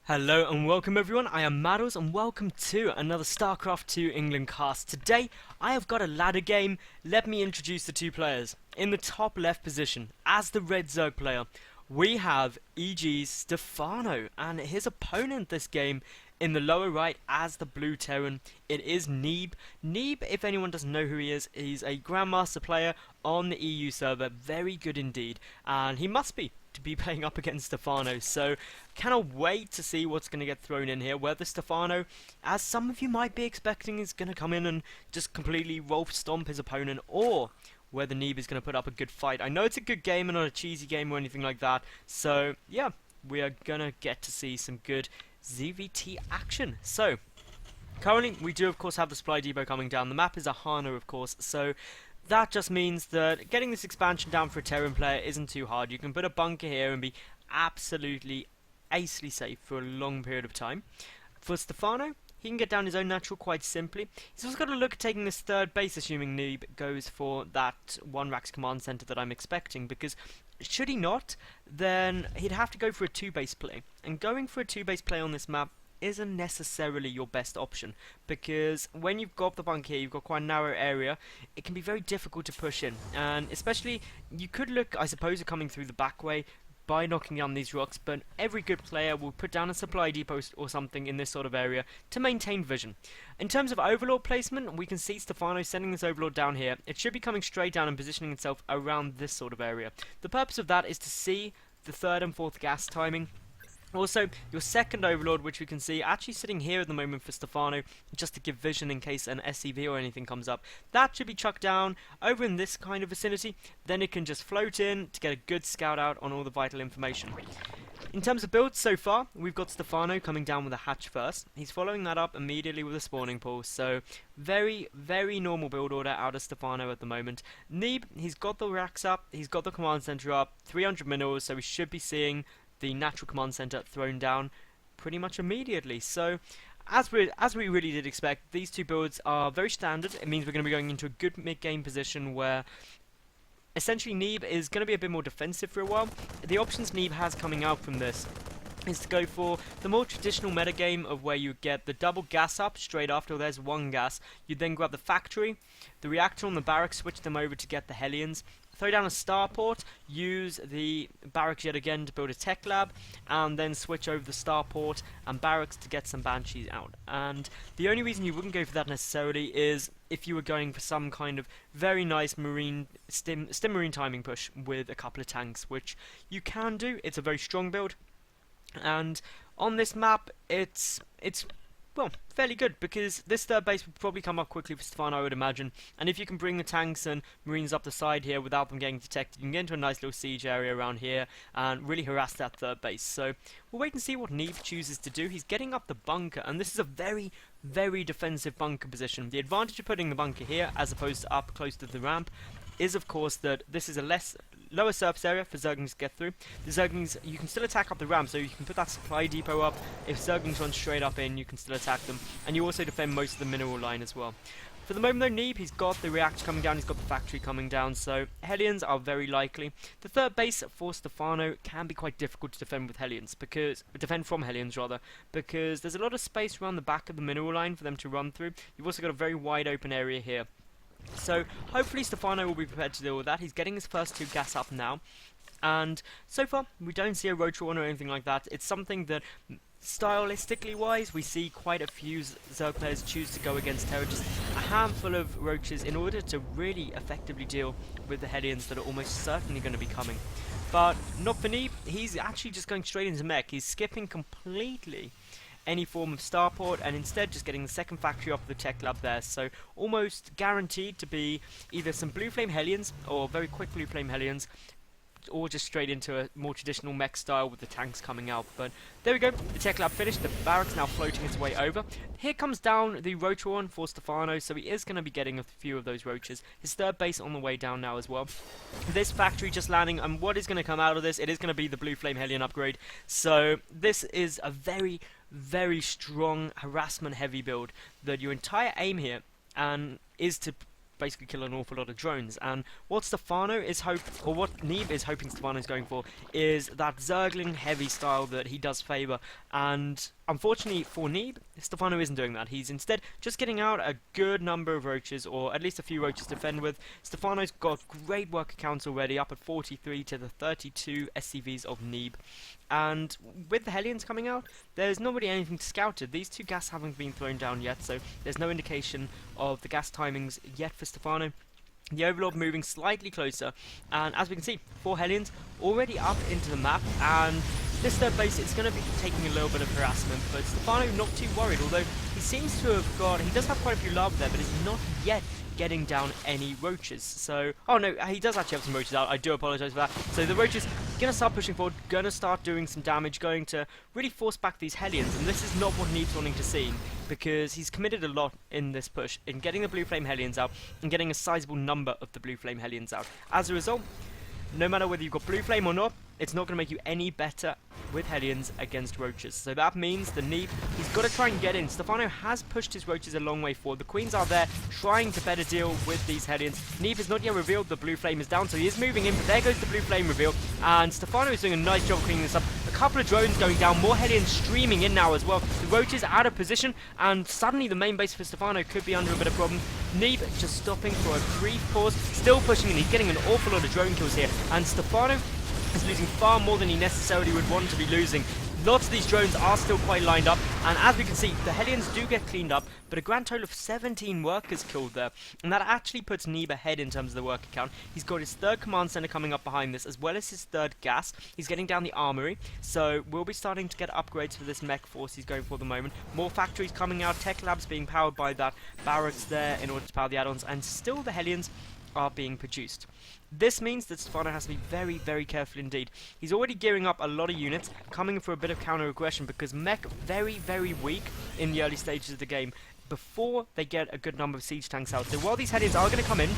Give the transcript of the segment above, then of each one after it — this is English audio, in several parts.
Hello and welcome everyone, I am Madals and welcome to another StarCraft 2 England cast. Today I have got a ladder game. Let me introduce the two players. In the top left position, as the red Zerg player, we have EG's Stephano, and his opponent this game in the lower right as the blue Terran, it is Neeb. Neeb, if anyone doesn't know who he is, he's a Grandmaster player on the EU server, very good indeed, and he must be to be playing up against Stephano, so cannot wait to see what's going to get thrown in here, whether Stephano, as some of you might be expecting, is going to come in and just completely wolf stomp his opponent, or whether Neeb is going to put up a good fight. I know it's a good game and not a cheesy game or anything like that, so yeah, we are going to get to see some good ZvT action. So, currently we do of course have the supply depot coming down. The map is a Hana of course, so that just means that getting this expansion down for a Terran player isn't too hard. You can put a bunker here and be absolutely acely safe for a long period of time. For Stephano, he can get down his own natural quite simply. He's also got to look at taking this third base, assuming Neeb goes for that one Rax command center that I'm expecting, because should he not, then he'd have to go for a two-base play. And going for a two-base play on this map isn't necessarily your best option, because when you've got the bunker here, you've got quite a narrow area, it can be very difficult to push in, and especially you could look, I suppose, at coming through the back way by knocking down these rocks, but every good player will put down a supply depot or something in this sort of area to maintain vision. In terms of overlord placement, we can see Stephano sending this overlord down here. It should be coming straight down and positioning itself around this sort of area. The purpose of that is to see the third and fourth gas timing. Also, your second overlord, which we can see actually sitting here at the moment for Stephano, just to give vision in case an SCV or anything comes up, that should be chucked down over in this kind of vicinity. Then it can just float in to get a good scout out on all the vital information. In terms of builds so far, we've got Stephano coming down with a hatch first. He's following that up immediately with a spawning pool, so very, very normal build order out of Stephano at the moment. Neeb, he's got the racks up, he's got the command center up, 300 minerals, so we should be seeing the natural command center thrown down pretty much immediately. So as we really did expect, these two builds are very standard. It means we're going to be going into a good mid-game position where essentially Neeb is going to be a bit more defensive for a while. The options Neeb has coming out from this is to go for the more traditional metagame of where you get the double gas up straight after there's one gas. You then grab the factory, the reactor on the barracks, switch them over to get the Hellions, throw down a starport, use the barracks yet again to build a tech lab, and then switch over the starport and barracks to get some banshees out. And the only reason you wouldn't go for that necessarily is if you were going for some kind of very nice marine stim marine timing push with a couple of tanks, which you can do. It's a very strong build, and on this map it's well, fairly good, because this third base will probably come up quickly for Stephano, I would imagine. And if you can bring the tanks and marines up the side here without them getting detected, you can get into a nice little siege area around here and really harass that third base. So we'll wait and see what Neeb chooses to do. He's getting up the bunker, and this is a very, very defensive bunker position. The advantage of putting the bunker here as opposed to up close to the ramp is, of course, that this is a lower surface area for Zerglings to get through. The Zerglings, you can still attack up the ramp, so you can put that supply depot up. If Zerglings run straight up in, you can still attack them, and you also defend most of the mineral line as well. For the moment though, Neeb, he's got the reactor coming down, he's got the factory coming down, so Hellions are very likely. The third base for Stephano can be quite difficult to defend with Hellions, defend from Hellions rather, because there's a lot of space around the back of the mineral line for them to run through. You've also got a very wide open area here. So hopefully Stephano will be prepared to deal with that. He's getting his first two gas up now, and so far we don't see a Rotron or anything like that. It's something that stylistically wise we see quite a few Zerg players choose to go against Terra, just a handful of roaches in order to really effectively deal with the Hellions that are almost certainly going to be coming. But not for Neeb, he's actually just going straight into mech. He's skipping completely any form of starport and instead just getting the second factory off the tech lab there, so almost guaranteed to be either some blue flame Hellions or very quick blue flame Hellions, or just straight into a more traditional mech style with the tanks coming out. But there we go, the tech lab finished, the barracks now floating its way over. Here comes down the Rotron for Stephano, so he is going to be getting a few of those roaches. His third base on the way down now as well. This factory just landing, and what is going to come out of this, it is going to be the blue flame Hellion upgrade. So this is a very, very strong harassment heavy build that your entire aim here is to basically kill an awful lot of drones. And what what Neeb is hoping Stephano's going for is that Zergling heavy style that he does favour. And unfortunately for Neeb, Stephano isn't doing that. He's instead just getting out a good number of roaches, or at least a few roaches to defend with. Stephano's got great worker counts already, up at 43 to the 32 SCVs of Neeb. And with the Hellions coming out, there's not really anything to scout it. These two gas haven't been thrown down yet, so there's no indication of the gas timings yet for Stephano. The Overlord moving slightly closer, and as we can see, 4 Hellions already up into the map, and this third base is going to be taking a little bit of harassment, but Stephano not too worried, although he seems to have he does have quite a few lava there, but is not yet getting down any roaches. So, oh no, he does actually have some roaches out, I do apologise for that. So the roaches going to start pushing forward, going to start doing some damage, going to really force back these Hellions, and this is not what Neeb's wanting to see, because he's committed a lot in this push, in getting the Blue Flame Hellions out, and getting a sizable number of the Blue Flame Hellions out. As a result, no matter whether you've got Blue Flame or not, it's not going to make you any better with Hellions against roaches. So that means the Neeb, he's got to try and get in. Stephano has pushed his roaches a long way forward. The Queens are there trying to better deal with these Hellions. Neeb has not yet revealed the Blue Flame is down, so he is moving in, but there goes the Blue Flame reveal. And Stephano is doing a nice job cleaning this up. A couple of drones going down, more Hellions streaming in now as well. The roaches out of position, and suddenly the main base for Stephano could be under a bit of problem. Neeb just stopping for a brief pause, still pushing in. He's getting an awful lot of drone kills here, and Stephano is losing far more than he necessarily would want to be losing. Lots of these drones are still quite lined up, and as we can see, the Hellions do get cleaned up, but a grand total of 17 workers killed there, and that actually puts Neeb ahead in terms of the worker count. He's got his third command center coming up behind this, as well as his third gas. He's getting down the armory, so we'll be starting to get upgrades for this mech force he's going for the moment. More factories coming out, tech labs being powered by that barracks there in order to power the add-ons, and still the Hellions are being produced. This means that Stephano has to be very, very careful indeed. He's already gearing up a lot of units, coming for a bit of counter-aggression, because mech very, very weak in the early stages of the game before they get a good number of siege tanks out. So while these Hellions are going to come in,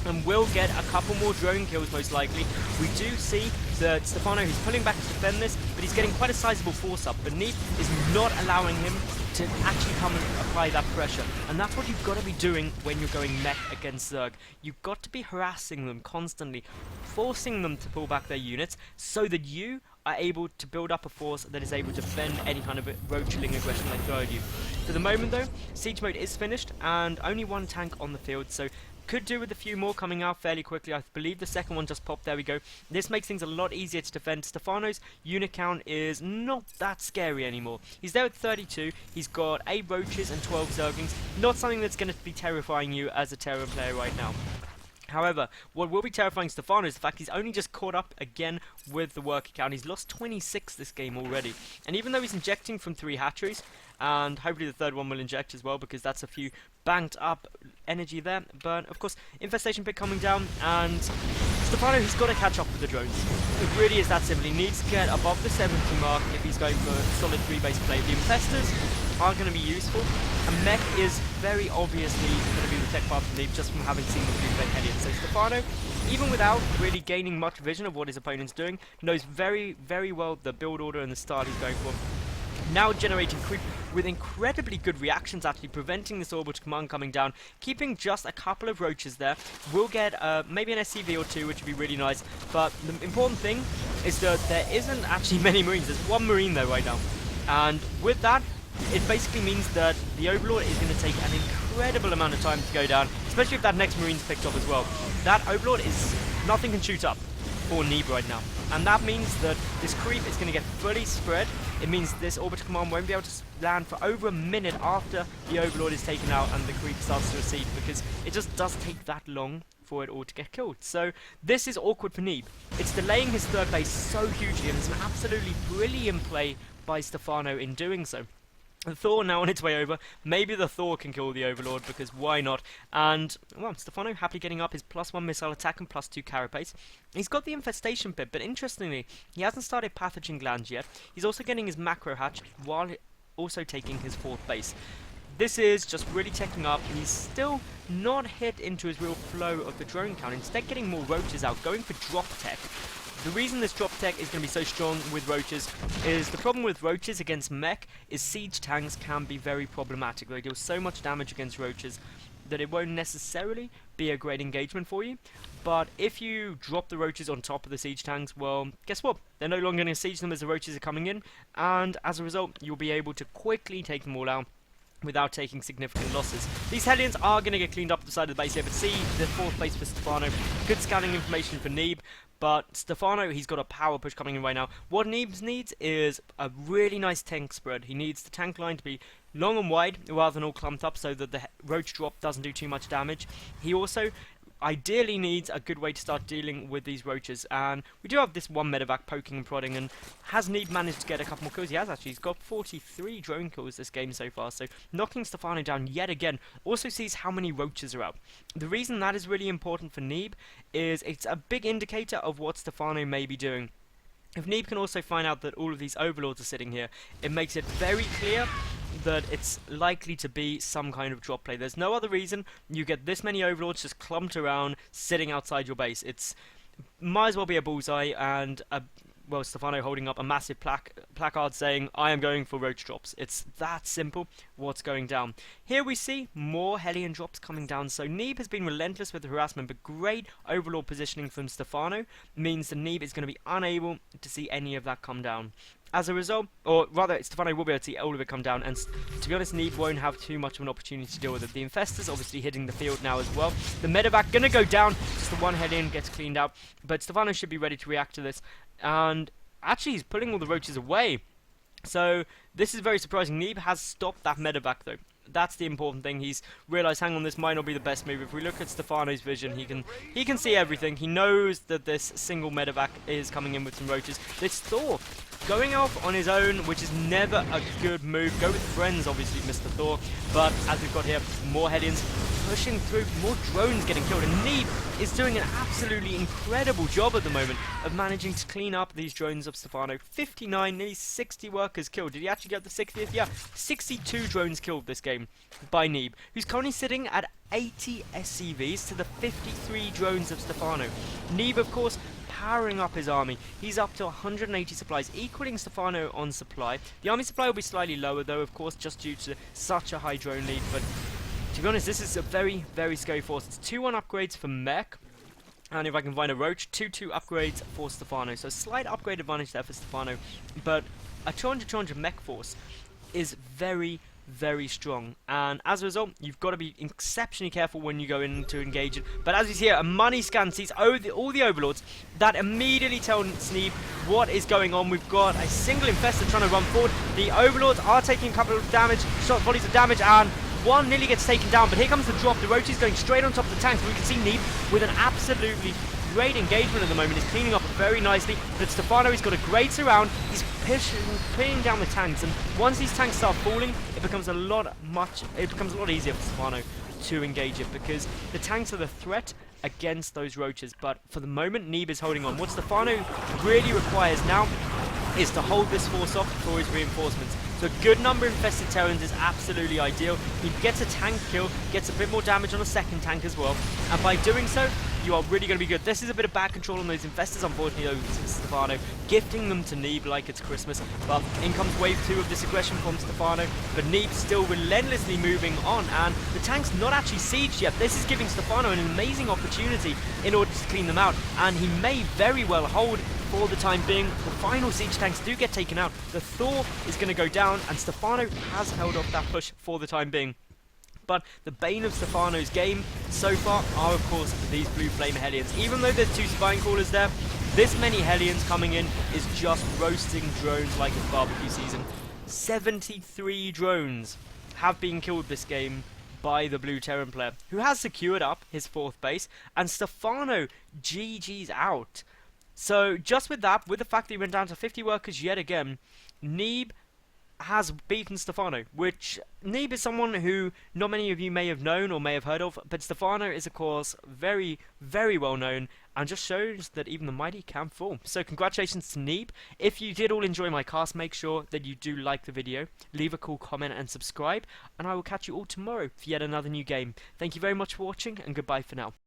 and will get a couple more drone kills most likely, we do see that Stephano is pulling back to defend this, but he's getting quite a sizable force up. But Neeb is not allowing him to actually come and apply that pressure, and that's what you've got to be doing when you're going mech against Zerg. You've got to be harassing them constantly, forcing them to pull back their units, so that you are able to build up a force that is able to defend any kind of roachling aggression they throw at you. For the moment though, siege mode is finished, and only one tank on the field, so could do with a few more coming out fairly quickly. I believe the second one just popped. There we go. This makes things a lot easier to defend. Stephano's unit count is not that scary anymore. He's there at 32. He's got 8 roaches and 12 zerglings. Not something that's going to be terrifying you as a Terran player right now. However, what will be terrifying Stephano is the fact he's only just caught up again with the worker count. He's lost 26 this game already. And even though he's injecting from 3 hatcheries, and hopefully the third one will inject as well, because that's a few banked up energy there. But of course, infestation pit coming down, and Stephano, he's got to catch up with the drones. It really is that simple. He needs to get above the 70 mark if he's going for a solid 3-base play. The infestors are going to be useful, and mech is very obviously going to be the tech path to Neeb just from having seen the Blue Flame Hellions. So Stephano, even without really gaining much vision of what his opponent's doing, knows very, very well the build order and the style he's going for. Now generating creep with incredibly good reactions, actually preventing this orbital command coming down, keeping just a couple of roaches there. We'll get maybe an SCV or 2, which would be really nice, but the important thing is that there isn't actually many Marines. There's 1 Marine there right now, and with that, it basically means that the Overlord is going to take an incredible amount of time to go down, especially if that next Marine's picked up as well. That Overlord is nothing can shoot up for Neeb right now, and that means that this creep is going to get fully spread. It means this orbital command won't be able to land for over a minute after the Overlord is taken out and the creep starts to recede, because it just does take that long for it all to get killed. So this is awkward for Neeb. It's delaying his third base so hugely, and it's an absolutely brilliant play by Stephano in doing so. The Thor now on its way over. Maybe the Thor can kill the Overlord, because why not? And, well, Stephano happily getting up his +1 missile attack and +2 carapace. He's got the infestation pit, but interestingly, he hasn't started pathogen glands yet. He's also getting his macro hatch while also taking his 4th base. This is just really teching up. He's still not hit into his real flow of the drone count, instead getting more roaches out, going for drop tech. The reason this drop tech is going to be so strong with roaches is the problem with roaches against mech is siege tanks can be very problematic. They deal so much damage against roaches, that it won't necessarily be a great engagement for you. But if you drop the roaches on top of the siege tanks, well, guess what? They're no longer going to siege them as the roaches are coming in, and as a result, you'll be able to quickly take them all out without taking significant losses. These Hellions are going to get cleaned up the side of the base here, but see the 4th base for Stephano. Good scanning information for Neeb, but Stephano, he's got a power push coming in right now. What Neeb needs is a really nice tank spread. He needs the tank line to be long and wide rather than all clumped up so that the roach drop doesn't do too much damage. He also ideally needs a good way to start dealing with these roaches, and we do have this one medevac poking and prodding, and has Neeb managed to get a couple more kills? He has actually. He's got 43 drone kills this game so far, so knocking Stephano down yet again. Also sees how many roaches are out. The reason that is really important for Neeb is it's a big indicator of what Stephano may be doing. If Neeb can also find out that all of these overlords are sitting here, it makes it very clear that it's likely to be some kind of drop play. There's no other reason you get this many overlords just clumped around sitting outside your base. It's might as well be a bullseye, and well, Stephano holding up a massive placard saying, "I am going for roach drops." It's that simple what's going down. Here we see more Hellion drops coming down, so Neeb has been relentless with the harassment, but great overlord positioning from Stephano means that Neeb is going to be unable to see any of that come down. As a result, or rather, Stephano will be able to see all of it come down, and to be honest, Neeb won't have too much of an opportunity to deal with it. The Infestors obviously hitting the field now as well. The medevac gonna go down, just the one Hellion gets cleaned out, but Stephano should be ready to react to this, and actually he's pulling all the roaches away. So this is very surprising. Neeb has stopped that medevac though. That's the important thing. He's realised, hang on, this might not be the best move. If we look at Stephano's vision, he can see everything. He knows that this single medevac is coming in with some roaches. This Thor going off on his own, which is never a good move. Go with friends, obviously, Mr. Thor. But as we've got here, more Hellions pushing through, more drones getting killed, and Neeb is doing an absolutely incredible job at the moment of managing to clean up these drones of Stephano. 59, nearly 60 workers killed. Did he actually get the 60th? Yeah, 62 drones killed this game by Neeb, who's currently sitting at 80 SCVs to the 53 drones of Stephano. Neeb, of course, powering up his army. He's up to 180 supplies, equaling Stephano on supply. The army supply will be slightly lower though, of course, just due to such a high drone lead, but to be honest, this is a very, very scary force. It's 2-1 upgrades for Mech, and if I can find a roach, 2-2 upgrades for Stephano. So slight upgrade advantage there for Stephano, but a 200 Mech force is very, very strong, and as a result, you've got to be exceptionally careful when you go in to engage it. But as you see here, a money scan sees all the overlords. That immediately tells Neeb what is going on. We've got a single infestor trying to run forward. The overlords are taking a couple of damage, shot volleys of damage, and one nearly gets taken down, but here comes the drop. The roach is going straight on top of the tanks. We can see Neeb with an absolutely great engagement at the moment. He's cleaning up very nicely, but Stephano, he's got a great surround. He's pinning down the tanks, and once these tanks start falling, it becomes a lot easier for Stephano to engage it, because the tanks are the threat against those roaches. But for the moment, Neeb is holding on. What Stephano really requires now is to hold this force off for his reinforcements. So a good number of infested Terrans is absolutely ideal. He gets a tank kill, gets a bit more damage on a second tank as well, and by doing so, you are really going to be good. This is a bit of bad control on those infestors, unfortunately, over to Stephano, gifting them to Neeb like it's Christmas. But in comes wave 2 of this aggression from Stephano, but Neeb still relentlessly moving on, and the tank's not actually sieged yet. This is giving Stephano an amazing opportunity in order to clean them out, and he may very well hold for the time being. The final siege tanks do get taken out. The Thor is going to go down, and Stephano has held off that push for the time being. But the bane of Stephano's game so far are, of course, these blue flame Hellions. Even though there's 2 spine callers there, this many Hellions coming in is just roasting drones like it's barbecue season. 73 drones have been killed this game by the blue Terran player, who has secured up his 4th base, and Stephano GG's out. So just with that, with the fact that he went down to 50 workers yet again, Neeb has beaten Stephano, which Neeb is someone who not many of you may have known or may have heard of, but Stephano is, of course, very, very well known, and just shows that even the mighty can fall. So congratulations to Neeb. If you did all enjoy my cast, make sure that you do like the video, leave a cool comment and subscribe, and I will catch you all tomorrow for yet another new game. Thank you very much for watching, and goodbye for now.